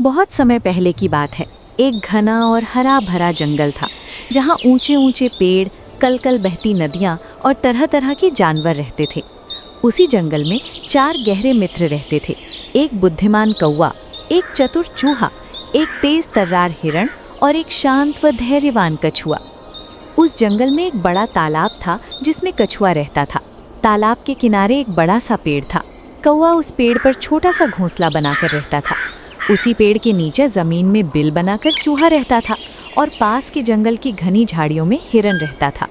बहुत समय पहले की बात है। एक घना और हरा भरा जंगल था जहाँ ऊंचे ऊंचे पेड़, कल-कल बहती नदियाँ और तरह तरह के जानवर रहते थे। उसी जंगल में 4 गहरे मित्र रहते थे। एक बुद्धिमान कौवा, एक चतुर चूहा, एक तेज तर्रार हिरण और एक शांत व धैर्यवान कछुआ। उस जंगल में एक बड़ा तालाब था जिसमें कछुआ रहता था। तालाब के किनारे एक बड़ा सा पेड़ था। कौवा उस पेड़ पर छोटा सा घोंसला बनाकर रहता था। उसी पेड़ के नीचे जमीन में बिल बनाकर चूहा रहता था और पास के जंगल की घनी झाड़ियों में हिरन रहता था।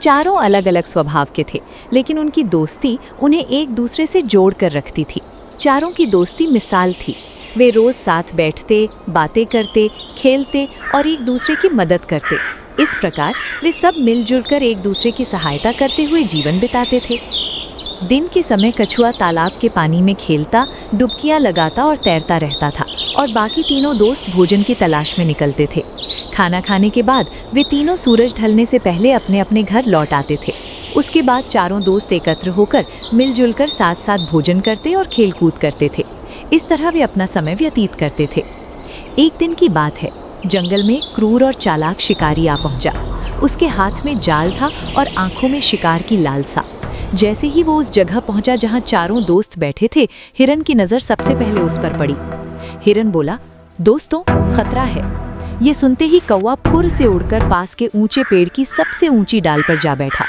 चारों अलग अलग स्वभाव के थे, लेकिन उनकी दोस्ती उन्हें एक दूसरे से जोड़ कर रखती थी। चारों की दोस्ती मिसाल थी। वे रोज साथ बैठते, बातें करते, खेलते और एक दूसरे की मदद करते। इस प्रकार वे सब मिलजुल कर एक दूसरे की सहायता करते हुए जीवन बिताते थे। दिन के समय कछुआ तालाब के पानी में खेलता, डुबकियां लगाता और तैरता रहता था और बाकी तीनों दोस्त भोजन की तलाश में निकलते थे। खाना खाने के बाद वे तीनों सूरज ढलने से पहले अपने अपने घर लौट आते थे। उसके बाद चारों दोस्त एकत्र होकर मिलजुल कर साथ साथ भोजन करते और खेलकूद करते थे। इस तरह वे अपना समय व्यतीत करते थे। एक दिन की बात है, जंगल में क्रूर और चालाक शिकारी आ पहुंचा। उसके हाथ में जाल था और आंखों में शिकार की लालसा। जैसे ही वो उस जगह पहुंचा जहां चारों दोस्त बैठे थे, हिरन की नजर सबसे पहले उस पर पड़ी। हिरन बोला, दोस्तों, खतरा है। ये सुनते ही कौवा फुर से उड़कर पास के ऊंचे पेड़ की सबसे ऊंची डाल पर जा बैठा।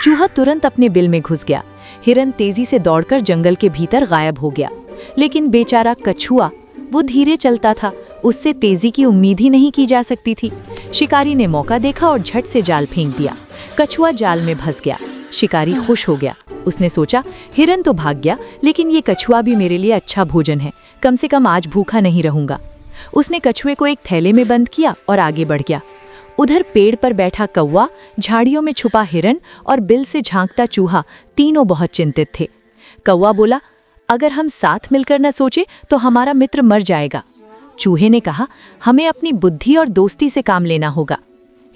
चूहा तुरंत अपने बिल में घुस गया। हिरन तेजी से दौड़कर जंगल के भीतर गायब हो गया। लेकिन बेचारा कछुआ, वो धीरे चलता था, उससे तेजी की उम्मीद ही नहीं की जा सकती थी। शिकारी ने मौका देखा और झट से जाल फेंक दिया। कछुआ जाल में फंस गया। शिकारी खुश हो गया। उसने सोचा, हिरन तो भाग गया, लेकिन ये कछुआ भी मेरे लिए अच्छा भोजन है। कम से कम आज भूखा नहीं रहूंगा। उसने कछुए को एक थैले में बंद किया और आगे बढ़ गया। उधर पेड़ पर बैठा कौवा, झाड़ियों में छुपा हिरन और बिल से झांकता चूहा, तीनों बहुत चिंतित थे। कौवा बोला, अगर हम साथ मिलकर न सोचे तो हमारा मित्र मर जाएगा। चूहे ने कहा, हमें अपनी बुद्धि और दोस्ती से काम लेना होगा।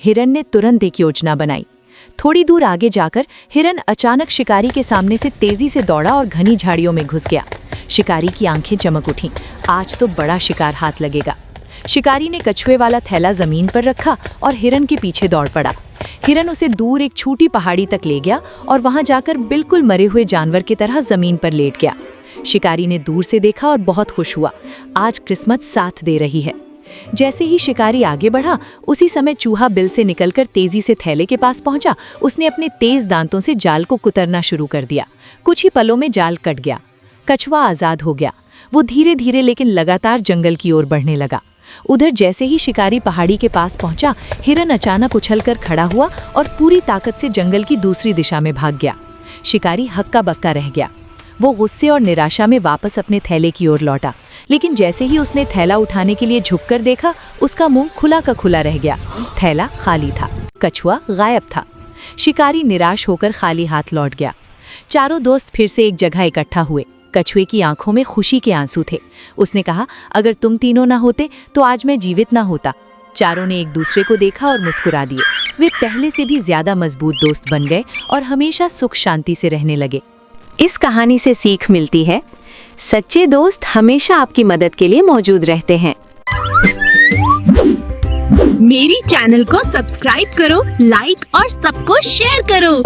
हिरन ने तुरंत एक योजना बनाई। थोड़ी दूर आगे जाकर हिरन अचानक शिकारी के सामने से तेजी से दौड़ा और घनी झाड़ियों में घुस गया। शिकारी की आंखें चमक उठीं। आज तो बड़ा शिकार हाथ लगेगा। शिकारी ने कछुए वाला थैला जमीन पर रखा और हिरन के पीछे दौड़ पड़ा। हिरन उसे दूर एक छोटी पहाड़ी तक ले गया और वहां जाकर बिल्कुल मरे हुए जानवर की तरह जमीन पर लेट गया। शिकारी ने दूर से देखा और बहुत खुश हुआ। आज किस्मत साथ दे रही है। जैसे ही शिकारी आगे बढ़ा, उसी समय चूहा बिल से निकलकर तेजी से थैले के पास पहुंचा। उसने अपने तेज दांतों से जाल को कुतरना शुरू कर दिया। कुछ ही पलों में जाल कट गया। कछुआ आजाद हो गया। वो धीरे धीरे लेकिन लगातार जंगल की ओर बढ़ने लगा। उधर जैसे ही शिकारी पहाड़ी के पास पहुंचा, हिरन अचानक उछलकर खड़ा हुआ और पूरी ताकत से जंगल की दूसरी दिशा में भाग गया। शिकारी हक्का बक्का रह गया। वो गुस्से और निराशा में वापस अपने थैले की ओर लौटा, लेकिन जैसे ही उसने थैला उठाने के लिए झुककर देखा, उसका मुंह खुला का खुला रह गया। थैला खाली था। कछुआ गायब था। शिकारी निराश होकर खाली हाथ लौट गया। चारों दोस्त फिर से एक जगह इकट्ठा हुए। कछुए की आंखों में खुशी के आंसू थे। उसने कहा, अगर तुम तीनों ना होते तो आज मैं जीवित ना होता। चारों ने एक दूसरे को देखा और मुस्कुरा दिए। वे पहले से भी ज्यादा मजबूत दोस्त बन गए और हमेशा सुख शांति से रहने लगे। इस कहानी से सीख मिलती है, सच्चे दोस्त हमेशा आपकी मदद के लिए मौजूद रहते हैं। मेरी चैनल को सब्सक्राइब करो, लाइक और सबको शेयर करो।